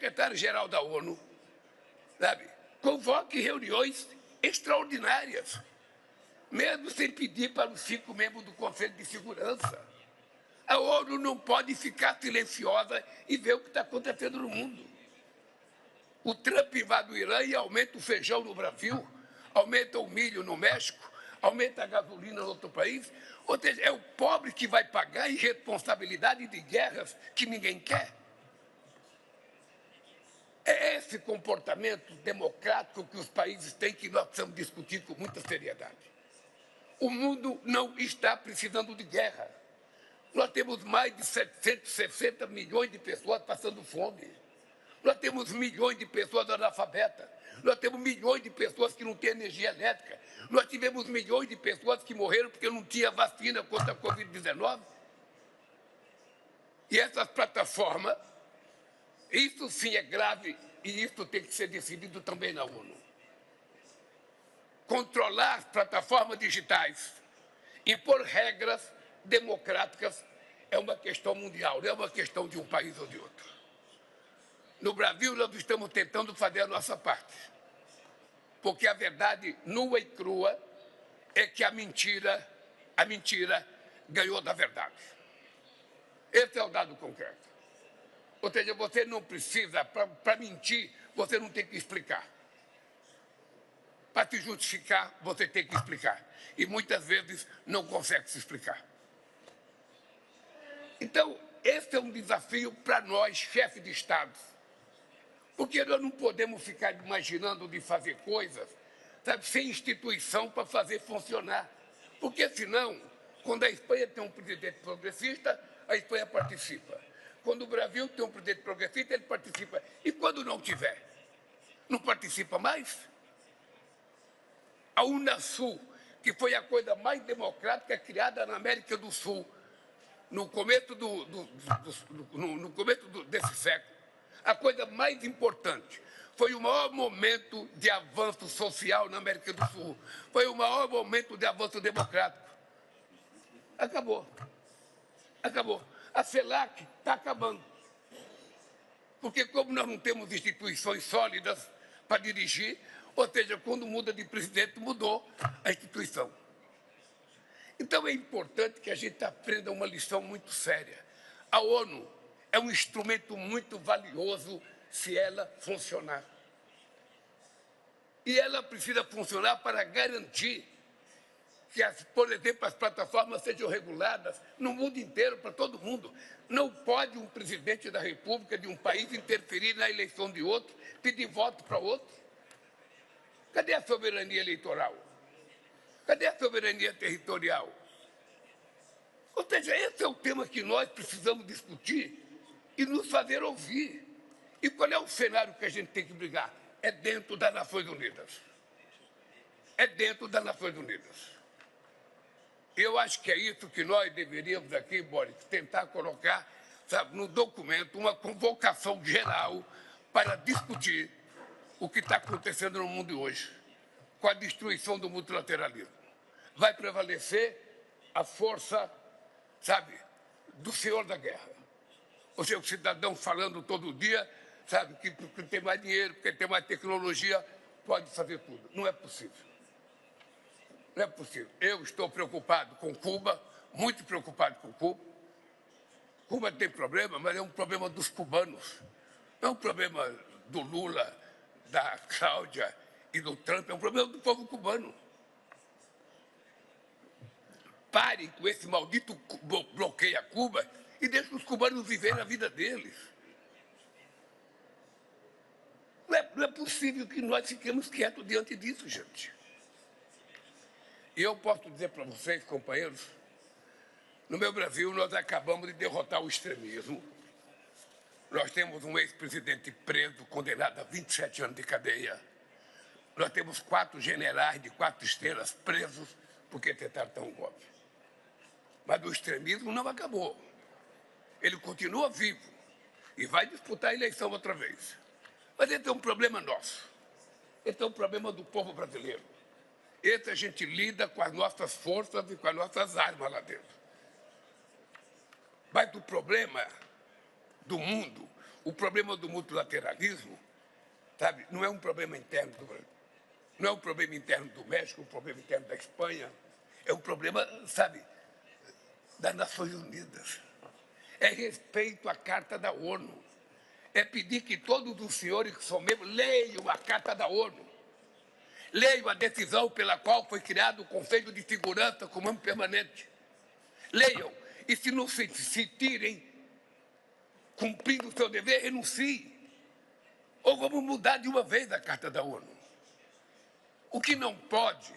secretário-geral da ONU, sabe, convoque reuniões extraordinárias, mesmo sem pedir para os 5 membros do Conselho de Segurança. A ONU não pode ficar silenciosa e ver o que está acontecendo no mundo. O Trump invade o Irã e aumenta o feijão no Brasil, aumenta o milho no México, aumenta a gasolina no outro país. Ou seja, é o pobre que vai pagar a irresponsabilidade de guerras que ninguém quer. É esse comportamento democrático que os países têm que nós precisamos discutir com muita seriedade. O mundo não está precisando de guerra. Nós temos mais de 760 milhões de pessoas passando fome. Nós temos milhões de pessoas analfabetas. Nós temos milhões de pessoas que não têm energia elétrica. Nós tivemos milhões de pessoas que morreram porque não tinha vacina contra a Covid-19. E essas plataformas, isso sim é grave e isso tem que ser decidido também na ONU. Controlar as plataformas digitais, impor regras democráticas é uma questão mundial, não é uma questão de um país ou de outro. No Brasil, nós estamos tentando fazer a nossa parte, porque a verdade nua e crua é que a mentira ganhou da verdade. Esse é o dado concreto. Ou seja, você não precisa, para mentir, você não tem que explicar. Para se justificar, você tem que explicar. E muitas vezes não consegue se explicar. Então, esse é um desafio para nós, chefes de Estado. Porque nós não podemos ficar imaginando de fazer coisas, sabe, sem instituição para fazer funcionar. Porque, senão, quando a Espanha tem um presidente progressista, a Espanha participa. Quando o Brasil tem um presidente progressista, ele participa. E quando não tiver? Não participa mais? A Unasul, que foi a coisa mais democrática criada na América do Sul, no começo desse século, a coisa mais importante, foi o maior momento de avanço social na América do Sul, foi o maior momento de avanço democrático. Acabou. Acabou. A CELAC está acabando. Porque como nós não temos instituições sólidas para dirigir, ou seja, quando muda de presidente, mudou a instituição. Então é importante que a gente aprenda uma lição muito séria. A ONU é um instrumento muito valioso se ela funcionar. E ela precisa funcionar para garantir que, por exemplo, as plataformas sejam reguladas no mundo inteiro, para todo mundo. Não pode um presidente da República de um país interferir na eleição de outro, pedir voto para outro. Cadê a soberania eleitoral? Cadê a soberania territorial? Ou seja, esse é o tema que nós precisamos discutir e nos fazer ouvir. E qual é o cenário que a gente tem que brigar? É dentro das Nações Unidas. É dentro das Nações Unidas. Eu acho que é isso que nós deveríamos aqui, Boris, tentar colocar, sabe, no documento uma convocação geral para discutir o que está acontecendo no mundo hoje, com a destruição do multilateralismo. Vai prevalecer a força, sabe, do senhor da guerra. Ou seja, o cidadão falando todo dia, sabe, que porque tem mais dinheiro, porque tem mais tecnologia, pode fazer tudo. Não é possível. Não é possível. Eu estou preocupado com Cuba, muito preocupado com Cuba. Cuba tem problema, mas é um problema dos cubanos. Não é um problema do Lula, da Cláudia e do Trump, é um problema do povo cubano. Parem com esse maldito bloqueio a Cuba e deixem os cubanos viverem a vida deles. Não é possível que nós fiquemos quietos diante disso, gente. E eu posso dizer para vocês, companheiros, no meu Brasil nós acabamos de derrotar o extremismo. Nós temos um ex-presidente preso, condenado a 27 anos de cadeia. Nós temos 4 generais de 4 estrelas presos porque tentaram dar um golpe. Mas o extremismo não acabou. Ele continua vivo e vai disputar a eleição outra vez. Mas esse é um problema nosso. Esse é um problema do povo brasileiro. Esse a gente lida com as nossas forças e com as nossas armas lá dentro. Mas o problema do mundo, O problema do multilateralismo, sabe, não é um problema interno do Brasil, não é um problema interno do México, um problema interno da Espanha, é um problema, sabe, das Nações Unidas. É respeito à Carta da ONU. É pedir que todos os senhores que são membros leiam a Carta da ONU. Leiam a decisão pela qual foi criado o Conselho de Segurança Comando Permanente. Leiam. E se não se sentirem cumprindo o seu dever, renunciem. Ou vamos mudar de uma vez a Carta da ONU. O que não pode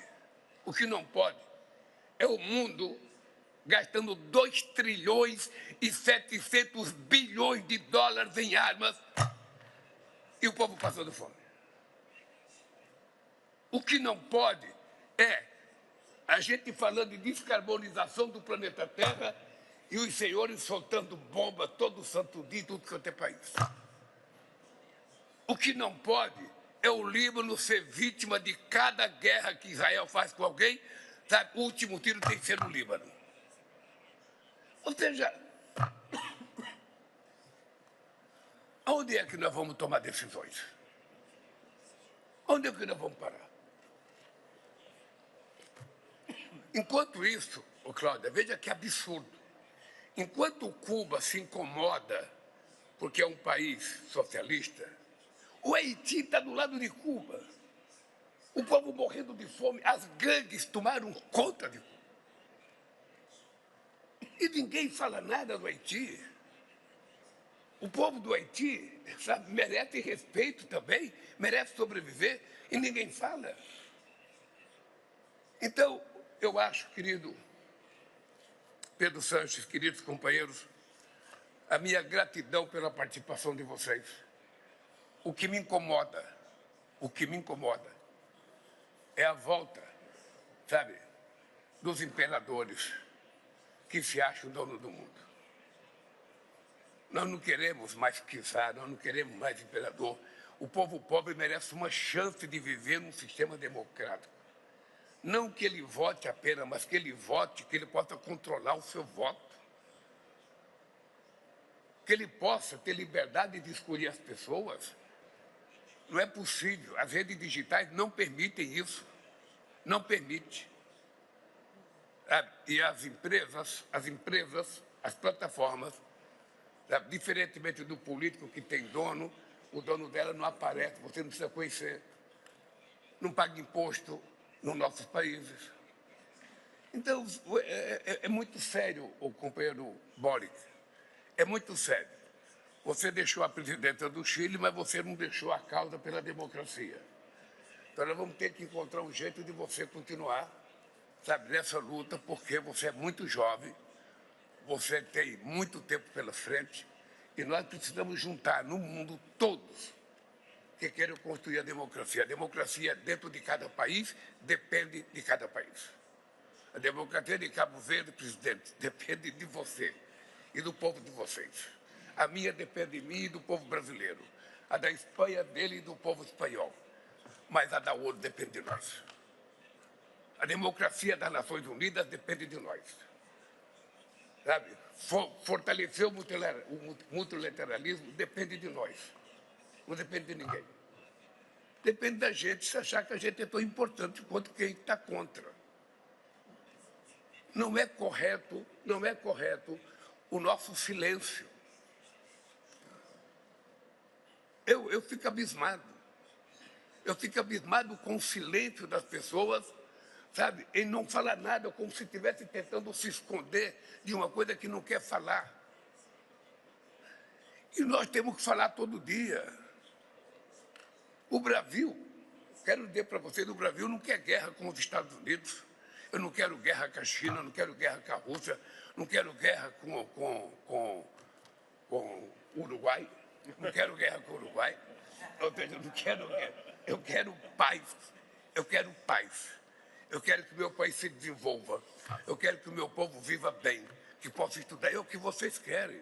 é o mundo gastando 2 trilhões e 700 bilhões de dólares em armas e o povo passando fome. O que não pode é a gente falando de descarbonização do planeta Terra e os senhores soltando bomba todo santo dia em tudo quanto é país. O que não pode é o Líbano ser vítima de cada guerra que Israel faz com alguém, sabe? O último tiro tem que ser no Líbano. Ou seja, onde é que nós vamos tomar decisões? Onde é que nós vamos parar? Enquanto isso, Cláudia, veja que absurdo. Enquanto Cuba se incomoda porque é um país socialista, o Haiti está do lado de Cuba. O povo morrendo de fome, as gangues tomaram conta de Cuba. E ninguém fala nada do Haiti. O povo do Haiti, sabe, merece respeito também, merece sobreviver, e ninguém fala. Então, eu acho, querido Pedro Sanches, queridos companheiros, a minha gratidão pela participação de vocês. O que me incomoda é a volta, sabe, dos imperadores que se acham dono do mundo. Nós não queremos mais czar, nós não queremos mais imperador. O povo pobre merece uma chance de viver num sistema democrático. Não que ele vote apenas, mas que ele vote, que ele possa controlar o seu voto. Que ele possa ter liberdade de escolher as pessoas. Não é possível. As redes digitais não permitem isso. Não permite. E as empresas, as plataformas, diferentemente do político que tem dono, o dono dela não aparece, você não precisa conhecer. Não paga imposto nos nossos países. Então, é muito sério, o companheiro Boric. É muito sério. Você deixou a presidência do Chile, mas você não deixou a causa pela democracia. Então, nós vamos ter que encontrar um jeito de você continuar, sabe, nessa luta, porque você é muito jovem, você tem muito tempo pela frente, e nós precisamos juntar no mundo todos que querem construir a democracia. A democracia dentro de cada país depende de cada país. A democracia de Cabo Verde, presidente, depende de você e do povo de vocês. A minha depende de mim e do povo brasileiro. A da Espanha, dele e do povo espanhol. Mas a da ONU depende de nós. A democracia das Nações Unidas depende de nós. Sabe? Fortalecer o multilateralismo depende de nós. Não depende de ninguém. Depende da gente se achar que a gente é tão importante quanto quem está contra. Não é correto o nosso silêncio. Eu fico abismado. Eu fico abismado com o silêncio das pessoas, sabe? Em não falar nada, como se estivesse tentando se esconder de uma coisa que não quer falar. E nós temos que falar todo dia. O Brasil, quero dizer para vocês, o Brasil não quer guerra com os Estados Unidos. Eu não quero guerra com a China, não quero guerra com a Rússia, não quero guerra com o Uruguai, não quero guerra com o Uruguai. Eu não quero guerra. Eu quero paz. Eu quero paz. Eu quero que meu país se desenvolva. Eu quero que o meu povo viva bem, que possa estudar. É o que vocês querem.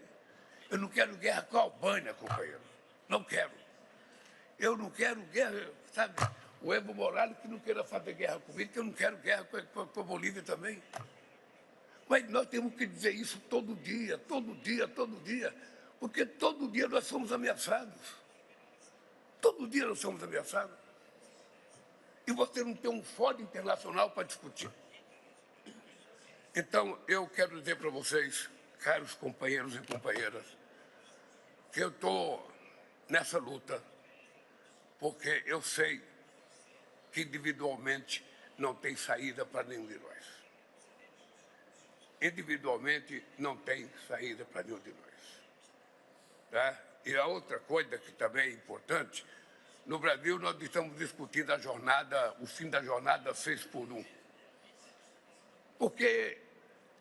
Eu não quero guerra com a Albânia, companheiro. Não quero. Eu não quero guerra, sabe? O Evo Morales que não queira fazer guerra comigo, que eu não quero guerra com a Bolívia também. Mas nós temos que dizer isso todo dia, Porque todo dia nós somos ameaçados. Todo dia nós somos ameaçados. E você não tem um fórum internacional para discutir. Então, eu quero dizer para vocês, caros companheiros e companheiras, que eu estou nessa luta porque eu sei que individualmente não tem saída para nenhum de nós. Individualmente não tem saída para nenhum de nós. Tá? E a outra coisa que também é importante, no Brasil nós estamos discutindo a jornada, o fim da jornada 6x1. Porque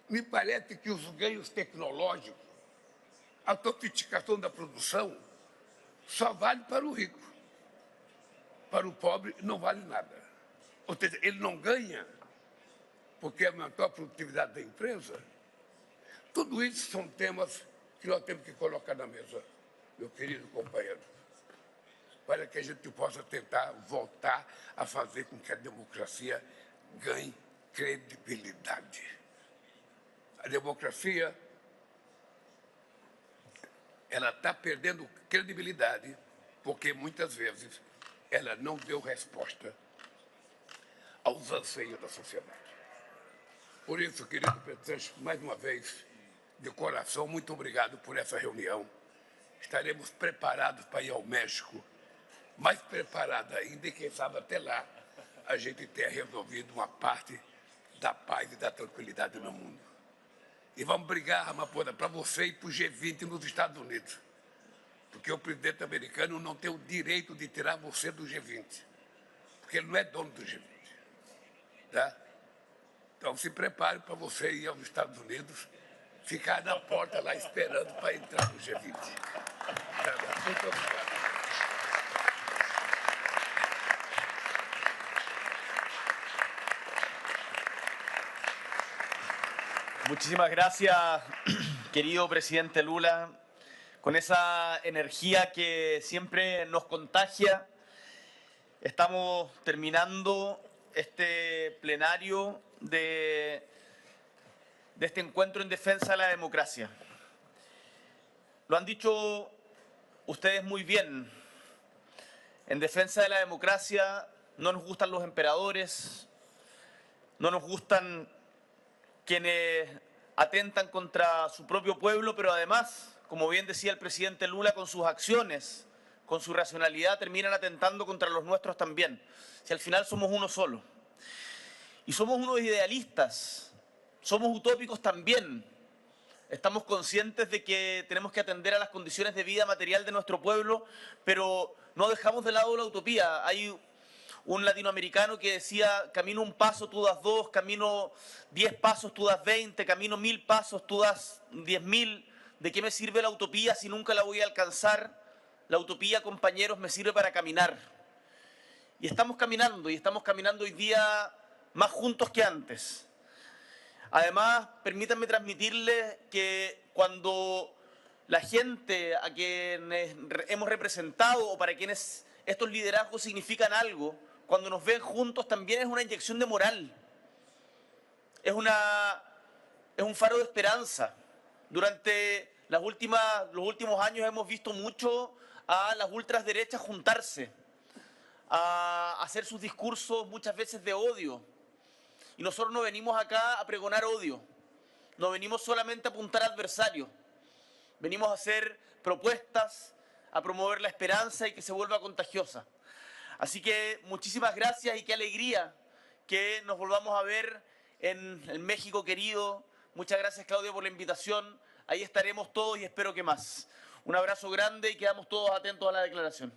me parece que os ganhos tecnológicos, a sofisticação da produção, só vale para o rico. Para o pobre não vale nada. Ou seja, ele não ganha porque aumentou a produtividade da empresa. Tudo isso são temas que nós temos que colocar na mesa, meu querido companheiro, para que a gente possa tentar voltar a fazer com que a democracia ganhe credibilidade. A democracia, ela está perdendo credibilidade porque muitas vezes ela não deu resposta aos anseios da sociedade. Por isso, querido presidente, mais uma vez, de coração, muito obrigado por essa reunião. Estaremos preparados para ir ao México, mais preparados ainda, e quem sabe até lá a gente tenha resolvido uma parte da paz e da tranquilidade no mundo. E vamos brigar, Ramaphosa, para você e para o G20 nos Estados Unidos. Porque o presidente americano não tem o direito de tirar você do G20. Porque ele não é dono do G20. Tá? Então se prepare para você ir aos Estados Unidos, ficar na porta lá esperando para entrar no G20. Tá? Muito obrigado. Muchísimas gracias, querido presidente Lula, con esa energía que siempre nos contagia. Estamos terminando este plenario de este encuentro en defensa de la democracia. Lo han dicho ustedes muy bien. En defensa de la democracia no nos gustan los emperadores, no nos gustan quienes atentan contra su propio pueblo, pero además, como bien decía el presidente Lula, con sus acciones, con su racionalidad, terminan atentando contra los nuestros también. Si al final somos uno solo. Y somos unos idealistas, somos utópicos también. Estamos conscientes de que tenemos que atender a las condiciones de vida material de nuestro pueblo, pero no dejamos de lado la utopía. Hay un latinoamericano que decía, camino un paso, tú das dos, camino 10 pasos, tú das 20, camino 1000 pasos, tú das 10.000. ¿De qué me sirve la utopía si nunca la voy a alcanzar? La utopía, compañeros, me sirve para caminar. Y estamos caminando hoy día más juntos que antes. Además, permítanme transmitirles que cuando la gente a quienes hemos representado o para quienes estos liderazgos significan algo, cuando nos ven juntos también es una inyección de moral. Es un faro de esperanza. Durante los últimos años hemos visto mucho a las ultraderechas juntarse, a hacer sus discursos muchas veces de odio. Y nosotros no venimos acá a pregonar odio, no venimos solamente a apuntar adversarios, venimos a hacer propuestas, a promover la esperanza y que se vuelva contagiosa. Así que muchísimas gracias y qué alegría que nos volvamos a ver en el México querido. Muchas gracias, Claudia, por la invitación. Ahí estaremos todos y espero que más. Un abrazo grande y quedamos todos atentos a la declaración.